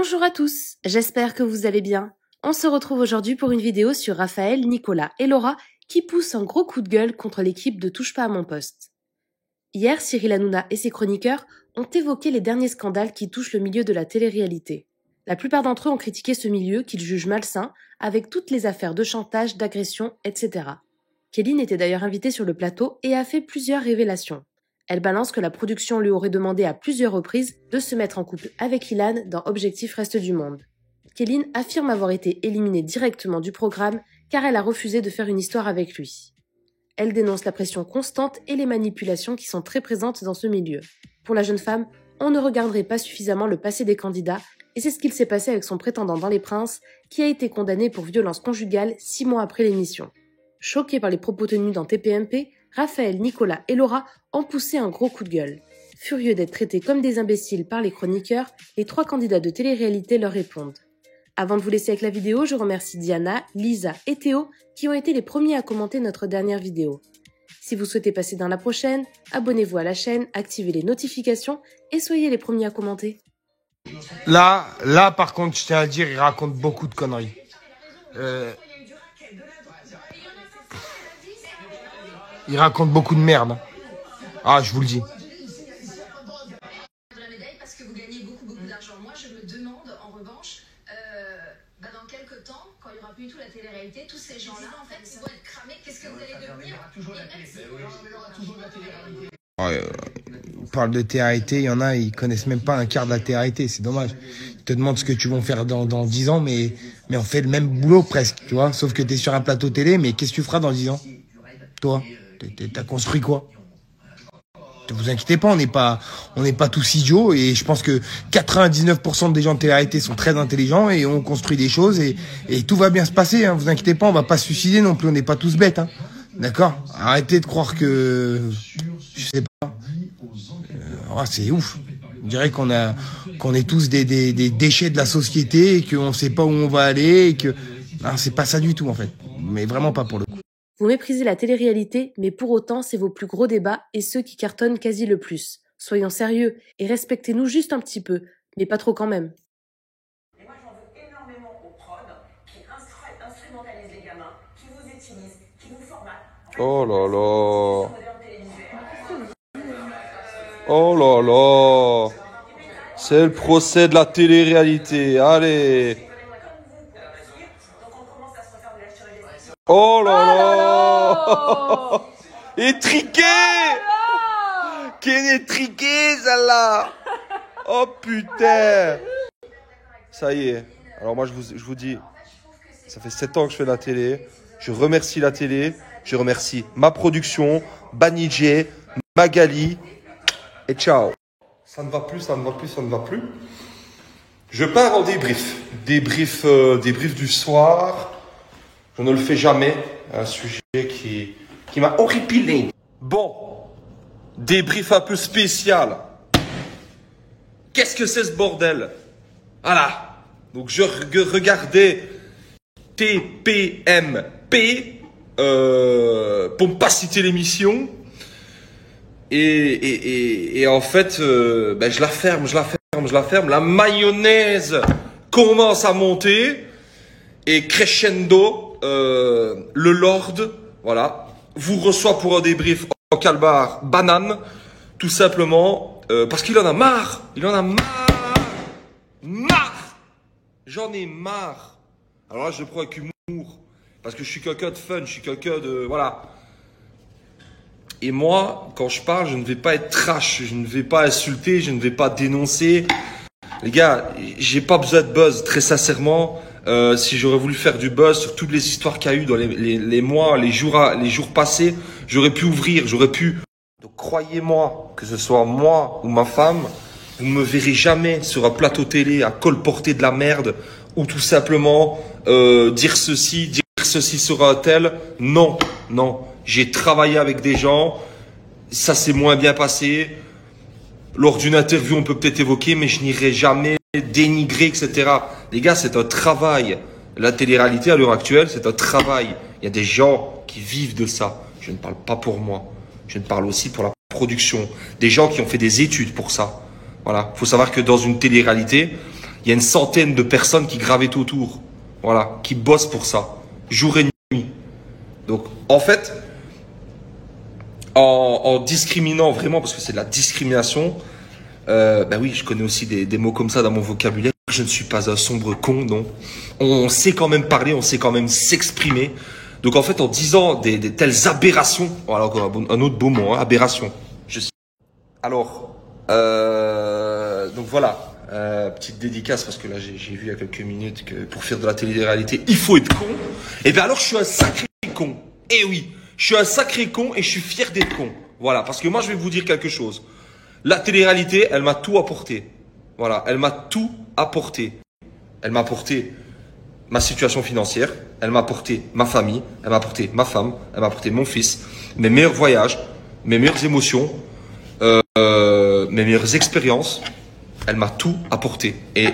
Bonjour à tous, j'espère que vous allez bien. On se retrouve aujourd'hui pour une vidéo sur Raphaël, Nicolas et Laura qui poussent un gros coup de gueule contre l'équipe de Touche pas à mon poste. Hier, Cyril Hanouna et ses chroniqueurs ont évoqué les derniers scandales qui touchent le milieu de la télé-réalité. La plupart d'entre eux ont critiqué ce milieu qu'ils jugent malsain avec toutes les affaires de chantage, d'agression, etc. Kéline était d'ailleurs invitée sur le plateau et a fait plusieurs révélations. Elle balance que la production lui aurait demandé à plusieurs reprises de se mettre en couple avec Ilan dans Objectif Reste du Monde. Kéline affirme avoir été éliminée directement du programme car elle a refusé de faire une histoire avec lui. Elle dénonce la pression constante et les manipulations qui sont très présentes dans ce milieu. Pour la jeune femme, on ne regarderait pas suffisamment le passé des candidats et c'est ce qu'il s'est passé avec son prétendant dans Les Princes qui a été condamné pour violence conjugale 6 mois après l'émission. Choqués par les propos tenus dans TPMP, Raphaël, Nicolas et Laura ont poussé un gros coup de gueule. Furieux d'être traités comme des imbéciles par les chroniqueurs, les 3 candidats de télé-réalité leur répondent. Avant de vous laisser avec la vidéo, je remercie Diana, Lisa et Théo qui ont été les premiers à commenter notre dernière vidéo. Si vous souhaitez passer dans la prochaine, abonnez-vous à la chaîne, activez les notifications et soyez les premiers à commenter. Là, par contre, je tiens à dire, il raconte beaucoup de conneries. Il raconte beaucoup de merde. Ah, je vous le dis. Parce que vous gagnez beaucoup d'argent. Moi, je me demande, en revanche, dans quelques temps, quand il n'y aura plus du tout la télé-réalité, tous ces gens-là, en fait, ils vont être cramés. Qu'est-ce que vous allez devenir? On parle de télé-réalité, il y en a, ils connaissent même pas un quart de la télé-réalité, c'est dommage. Ils te demandent ce que tu vas faire dans 10 ans, mais on fait le même boulot presque, tu vois. Sauf que tu es sur un plateau télé, mais qu'est-ce que tu feras dans 10 ans? Toi, t'as construit quoi? Ne vous inquiétez pas, on n'est pas tous idiots et je pense que 99% des gens de télé-réalité sont très intelligents et on construit des choses et tout va bien se passer, hein. Vous inquiétez pas, on va pas se suicider non plus, on n'est pas tous bêtes, hein. D'accord? Arrêtez de croire que, je sais pas, c'est ouf. On dirait qu'on est tous des déchets de la société et qu'on sait pas où on va aller et que, non, c'est pas ça du tout en fait, mais vraiment pas pour le coup. Vous méprisez la télé-réalité, mais pour autant, c'est vos plus gros débats et ceux qui cartonnent quasi le plus. Soyons sérieux et respectez-nous juste un petit peu, mais pas trop quand même. Et moi, j'en veux énormément aux prods qui instrumentalisent les gamins, qui vous utilisent, qui vous formatent. Oh là là. Oh là là. C'est le procès de la télé-réalité. Allez. Oh là là. Étriqué. Qu'elle est triquée, celle-là. Oh putain. Ça y est. Alors moi, je vous dis, ça fait 7 ans que je fais de la télé. Je remercie la télé. Je remercie ma production, Banijé, Magali. Et ciao. Ça ne va plus, ça ne va plus, ça ne va plus. Je pars en débrief. Débrief du soir. Je ne le fais jamais. Un sujet qui m'a horripilé. Bon. Débrief un peu spécial. Qu'est-ce que c'est ce bordel? Voilà. Donc je regardais TPMP pour ne pas citer l'émission. Et en fait, je la ferme. La mayonnaise commence à monter. Et crescendo, le Lord, voilà, vous reçoit pour un débrief en calbar banane, tout simplement, parce qu'il en a marre. J'en ai marre. Alors là, je le prends avec humour, parce que je suis quelqu'un de fun, je suis quelqu'un de, voilà. Et moi, quand je parle, je ne vais pas être trash, je ne vais pas insulter, je ne vais pas dénoncer. Les gars, j'ai pas besoin de buzz, très sincèrement. Si j'aurais voulu faire du buzz sur toutes les histoires qu'il y a eu dans les mois, les jours passés, j'aurais pu ouvrir, Donc croyez-moi, que ce soit moi ou ma femme, vous ne me verrez jamais sur un plateau télé à colporter de la merde ou tout simplement dire ceci sur un tel. Non. J'ai travaillé avec des gens, ça s'est moins bien passé. Lors d'une interview, on peut peut-être évoquer, mais je n'irai jamais dénigrer, etc. Les gars, c'est un travail. La télé-réalité, à l'heure actuelle, c'est un travail. Il y a des gens qui vivent de ça. Je ne parle pas pour moi. Je ne parle aussi pour la production. Des gens qui ont fait des études pour ça. Voilà. Il faut savoir que dans une télé-réalité, Il y a une centaine de personnes qui gravitent autour. Voilà, qui bossent pour ça, jour et nuit. Donc, en fait, en discriminant vraiment, parce que c'est de la discrimination, ben oui, je connais aussi des mots comme ça dans mon vocabulaire. Je ne suis pas un sombre con, non. On sait quand même parler, on sait quand même s'exprimer. Donc en fait, en disant des telles aberrations, voilà encore un autre beau mot, hein, aberration. Alors, donc voilà, petite dédicace parce que là j'ai vu il y a quelques minutes que pour faire de la télé-réalité, il faut être con. Et bien alors je suis un sacré con. Eh oui, je suis un sacré con et je suis fier d'être con. Voilà, parce que moi je vais vous dire quelque chose. La télé-réalité, elle m'a tout apporté. Voilà, elle m'a tout apporté. Elle m'a apporté ma situation financière, elle m'a apporté ma famille, elle m'a apporté ma femme, elle m'a apporté mon fils, mes meilleurs voyages, mes meilleures émotions, mes meilleures expériences. Elle m'a tout apporté. Et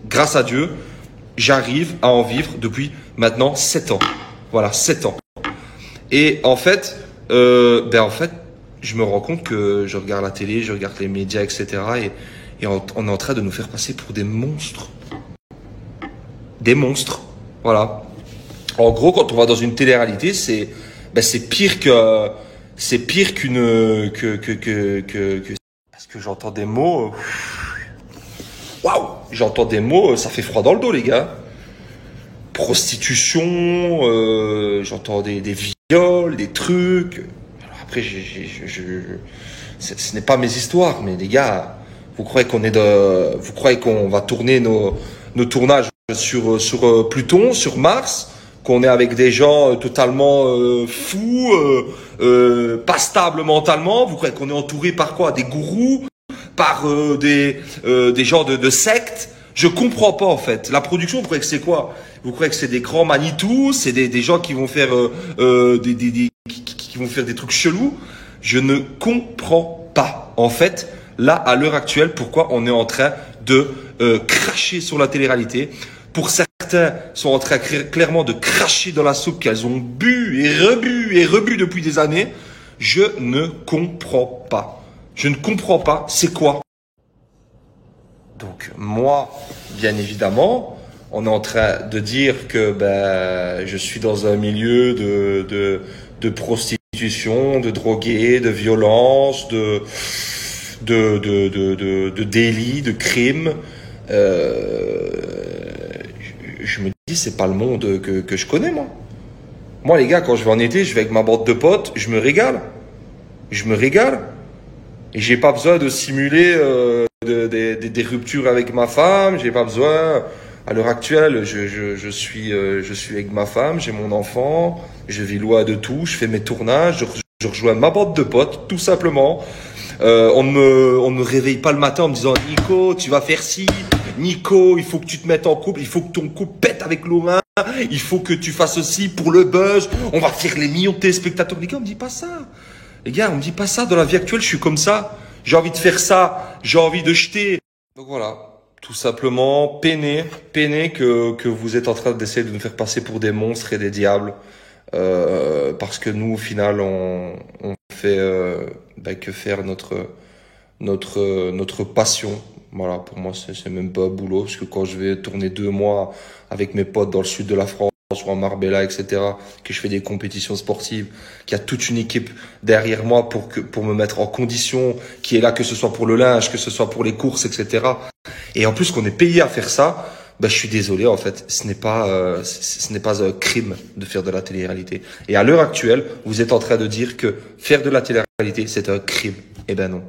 grâce à Dieu, j'arrive à en vivre depuis maintenant 7 ans. Voilà, 7 ans. Et en fait, je me rends compte que je regarde la télé, je regarde les médias, etc. Et on est en train de nous faire passer pour des monstres. Des monstres. Voilà. En gros, quand on va dans une télé-réalité, c'est pire qu'une parce que j'entends des mots. Waouh, j'entends des mots, ça fait froid dans le dos, les gars. Prostitution, j'entends des viols, des trucs. Alors après, ce n'est pas mes histoires, mais les gars, vous croyez qu'on va tourner nos tournages sur Pluton, sur Mars, qu'on est avec des gens totalement fous, pas stables mentalement. Vous croyez qu'on est entouré par quoi? Des gourous, par des gens de sectes? Je comprends pas en fait. La production, vous croyez que c'est quoi? Vous croyez que c'est des grands Manitou, c'est des gens qui vont faire qui vont faire des trucs chelous? Je ne comprends pas en fait. Là, à l'heure actuelle, pourquoi on est en train de cracher sur la télé-réalité? Pour certains, sont en train clairement de cracher dans la soupe qu'elles ont bu et rebu depuis des années. Je ne comprends pas. Je ne comprends pas. C'est quoi? Donc moi, bien évidemment, on est en train de dire que je suis dans un milieu de prostitution, de drogués, de violence, de délits, de crimes. Je me dis, c'est pas le monde que je connais, moi. Moi, les gars, quand je vais en été, je vais avec ma bande de potes, je me régale. Je me régale. Et j'ai pas besoin de simuler des ruptures avec ma femme. J'ai pas besoin. À l'heure actuelle, je suis avec ma femme, j'ai mon enfant, je vis loin de tout, je fais mes tournages, je rejoins ma bande de potes, tout simplement. On ne me réveille pas le matin en me disant Nico, tu vas faire ci, Nico, il faut que tu te mettes en couple, il faut que ton couple pète avec Laurent, il faut que tu fasses ceci pour le buzz, on va faire les millions de téléspectateurs. Les gars, on me dit pas ça. Les gars, on me dit pas ça. Dans la vie actuelle, je suis comme ça. J'ai envie de faire ça, j'ai envie de jeter. Donc voilà, tout simplement, peinez que vous êtes en train d'essayer de nous faire passer pour des monstres et des diables. Parce que nous, au final, on fait que faire notre passion. Voilà, pour moi, c'est même pas un boulot, parce que quand je vais tourner 2 mois avec mes potes dans le sud de la France, ou en Marbella, etc., que je fais des compétitions sportives, qu'il y a toute une équipe derrière moi pour me mettre en condition, qui est là, que ce soit pour le linge, que ce soit pour les courses, etc. Et en plus qu'on est payé à faire ça, je suis désolé, en fait, ce n'est pas un crime de faire de la télé-réalité. Et à l'heure actuelle, vous êtes en train de dire que faire de la télé-réalité, c'est un crime. Eh ben non.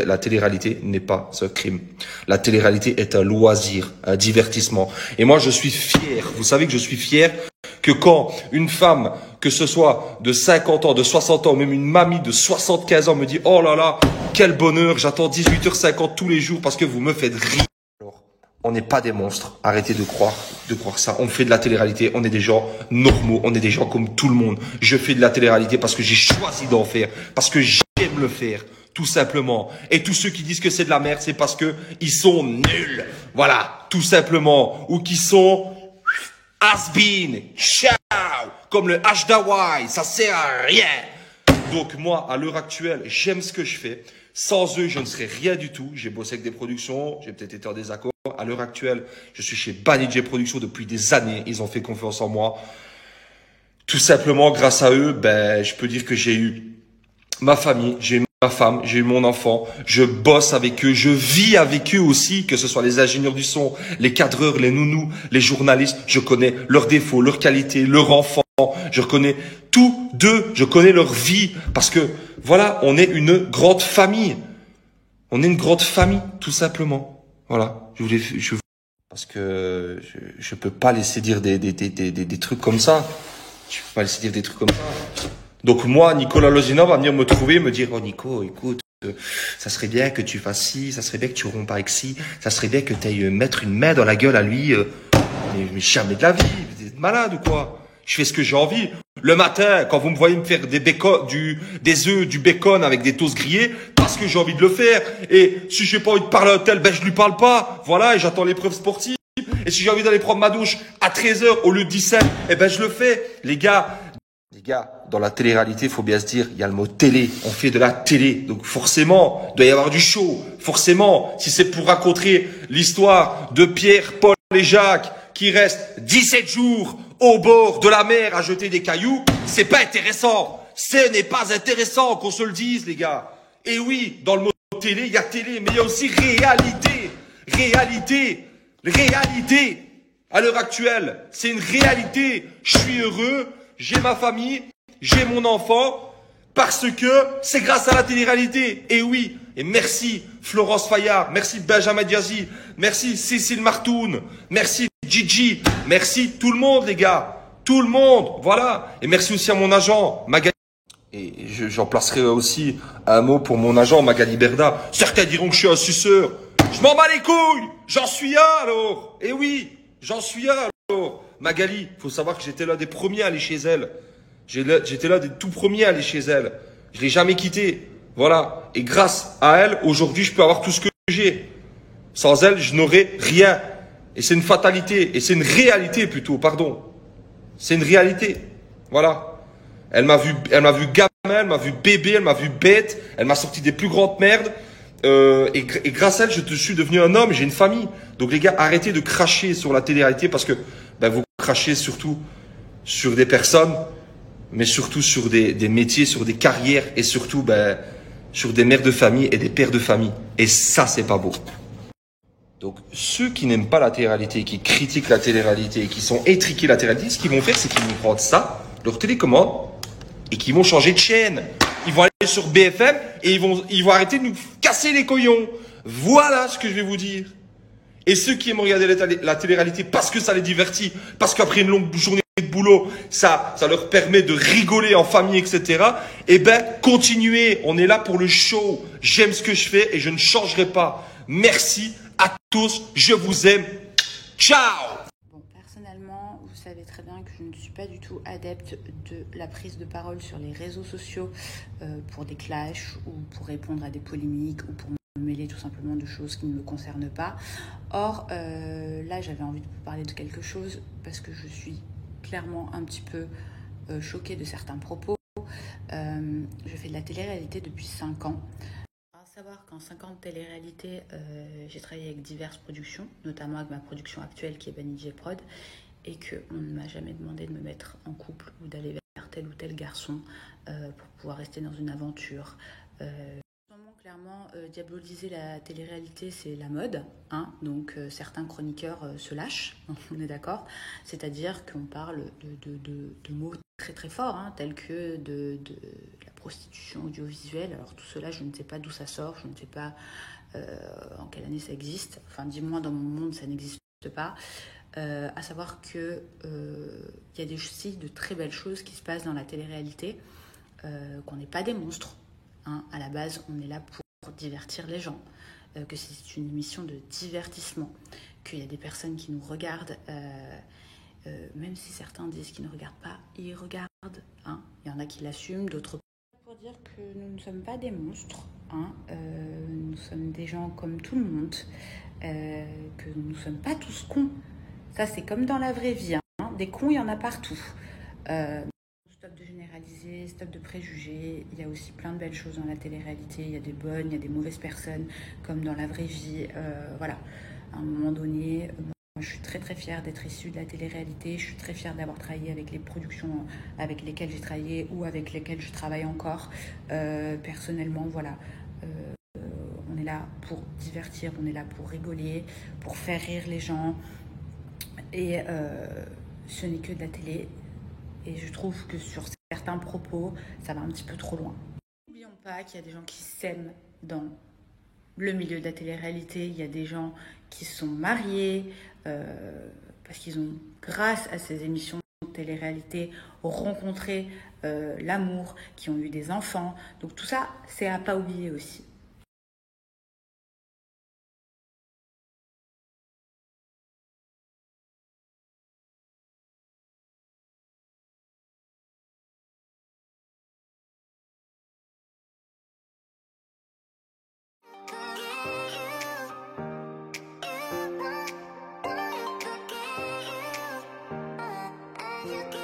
La télé-réalité n'est pas un crime. La télé-réalité est un loisir, un divertissement. Et moi, je suis fier. Vous savez que je suis fier que quand une femme, que ce soit de 50 ans, de 60 ans, même une mamie de 75 ans me dit « Oh là là, quel bonheur, j'attends 18h50 tous les jours parce que vous me faites rire. » Alors, on n'est pas des monstres. Arrêtez de croire ça. On fait de la télé-réalité. On est des gens normaux. On est des gens comme tout le monde. Je fais de la télé-réalité parce que j'ai choisi d'en faire. Parce que j'aime le faire. Tout simplement. Et tous ceux qui disent que c'est de la merde, c'est parce que ils sont nuls. Voilà. Tout simplement. Ou qui sont has-been. Ciao. Comme le H d'Hawaï. Ça sert à rien. Donc moi, à l'heure actuelle, j'aime ce que je fais. Sans eux, je ne serais rien du tout. J'ai bossé avec des productions, j'ai peut-être été en désaccord. À l'heure actuelle, je suis chez Banijay Productions depuis des années. Ils ont fait confiance en moi. Tout simplement, grâce à eux, ben, je peux dire que j'ai eu ma famille, j'ai eu ma femme, j'ai eu mon enfant. Je bosse avec eux, je vis avec eux aussi, que ce soit les ingénieurs du son, les cadreurs, les nounous, les journalistes. Je connais leurs défauts, leurs qualités, leurs enfants. Je connais tous d'eux, je connais leur vie. Parce que, voilà, on est une grande famille. On est une grande famille, tout simplement. Voilà. Parce que je peux pas laisser dire des trucs comme ça. Je peux pas laisser dire des trucs comme ça. Donc moi, Nicolas Lozina va venir me trouver, me dire, oh Nico, écoute, ça serait bien que tu fasses ci, ça serait bien que tu rompes avec ci, ça serait bien que tu ailles mettre une main dans la gueule à lui. Mais jamais de la vie, vous êtes malade ou quoi? Je fais ce que j'ai envie. Le matin, quand vous me voyez me faire des œufs, du bacon avec des toasts grillés, parce que j'ai envie de le faire. Et si j'ai pas envie de parler à un tel, ben je lui parle pas. Voilà, et j'attends l'épreuve sportive. Et si j'ai envie d'aller prendre ma douche à 13h au lieu de 17, eh ben je le fais. Les gars, dans la télé-réalité, il faut bien se dire, il y a le mot télé. On fait de la télé. Donc forcément, il doit y avoir du show. Forcément, si c'est pour raconter l'histoire de Pierre, Paul et Jacques qui restent 17 jours au bord de la mer à jeter des cailloux, c'est pas intéressant. Ce n'est pas intéressant qu'on se le dise, les gars. Et oui, dans le mot télé, il y a télé, mais il y a aussi réalité. Réalité. À l'heure actuelle, c'est une réalité. Je suis heureux, j'ai ma famille, j'ai mon enfant, parce que c'est grâce à la télé-réalité. Et oui, et merci Florence Fayard, merci Benjamin Diazy, merci Cécile Martoun, merci Gigi, merci tout le monde, les gars. Tout le monde, voilà. Et merci aussi à mon agent, Magali. Et j'en placerai aussi un mot pour mon agent, Magali Berda. Certains diront que je suis un suceur. Je m'en bats les couilles. J'en suis un, alors. Et oui, j'en suis un, alors. Magali, faut savoir que j'étais l'un des premiers à aller chez elle. J'étais l'un des tout premiers à aller chez elle. Je l'ai jamais quittée. Voilà. Et grâce à elle, aujourd'hui, je peux avoir tout ce que j'ai. Sans elle, je n'aurais rien. Et c'est une fatalité. Et c'est une réalité plutôt, pardon. C'est une réalité. Voilà. Elle m'a vu gamin, elle m'a vu bébé, elle m'a vu bête. Elle m'a sorti des plus grandes merdes. Et grâce à elle, je suis devenu un homme, j'ai une famille. Donc les gars, arrêtez de cracher sur la télé-réalité parce que ben, vous crachez surtout sur des personnes, mais surtout sur des métiers, sur des carrières et surtout ben, sur des mères de famille et des pères de famille. Et ça, c'est pas beau. Donc ceux qui n'aiment pas la télé-réalité, qui critiquent la télé-réalité, qui sont étriqués la télé-réalité, ce qu'ils vont faire, c'est qu'ils vont prendre ça, leur télécommande, et qu'ils vont changer de chaîne. Ils vont aller sur BFM et ils vont arrêter de nous casser les couillons. Voilà ce que je vais vous dire. Et ceux qui aiment regarder la télé-réalité parce que ça les divertit, parce qu'après une longue journée de boulot, ça leur permet de rigoler en famille, etc. Eh ben, continuez. On est là pour le show. J'aime ce que je fais et je ne changerai pas. Merci à tous. Je vous aime. Ciao! Personnellement, vous savez très bien que je ne suis pas du tout adepte de la prise de parole sur les réseaux sociaux pour des clashs ou pour répondre à des polémiques ou pour me mêler tout simplement de choses qui ne me concernent pas. Or, là, j'avais envie de vous parler de quelque chose parce que je suis clairement un petit peu choquée de certains propos. Je fais de la télé-réalité depuis 5 ans. À savoir qu'en 5 ans de télé-réalité, j'ai travaillé avec diverses productions, notamment avec ma production actuelle qui est Banijay Prod, et qu'on ne m'a jamais demandé de me mettre en couple ou d'aller vers tel ou tel garçon pour pouvoir rester dans une aventure. Clairement, diaboliser la télé-réalité, c'est la mode, hein, donc certains chroniqueurs se lâchent, on est d'accord, c'est-à-dire qu'on parle de mots très très forts, hein, tels que de la prostitution audiovisuelle. Alors tout cela, je ne sais pas d'où ça sort, je ne sais pas en quelle année ça existe, enfin du moins dans mon monde ça n'existe pas. À savoir que y a aussi de très belles choses qui se passent dans la télé-réalité, qu'on n'est pas des monstres. Hein, à la base, on est là pour divertir les gens, que c'est une émission de divertissement, qu'il y a des personnes qui nous regardent, même si certains disent qu'ils ne regardent pas, ils regardent. Hein. Il y en a qui l'assument, d'autres pas. Pour dire que nous ne sommes pas des monstres, hein, nous sommes des gens comme tout le monde, que nous ne sommes pas tous cons. Ça, c'est comme dans la vraie vie. Hein. Des cons, il y en a partout. Stop de généraliser, stop de préjugés. Il y a aussi plein de belles choses dans la télé-réalité. Il y a des bonnes, il y a des mauvaises personnes, comme dans la vraie vie. Voilà, à un moment donné, moi, je suis très très fière d'être issue de la télé-réalité. Je suis très fière d'avoir travaillé avec les productions avec lesquelles j'ai travaillé ou avec lesquelles je travaille encore. Personnellement, voilà. On est là pour divertir, on est là pour rigoler, pour faire rire les gens. Et ce n'est que de la télé. Et je trouve que sur certains propos, ça va un petit peu trop loin. N'oublions pas qu'il y a des gens qui s'aiment dans le milieu de la télé-réalité. Il y a des gens qui sont mariés parce qu'ils ont, grâce à ces émissions de télé-réalité, rencontré l'amour, qui ont eu des enfants. Donc tout ça, c'est à pas oublier aussi. You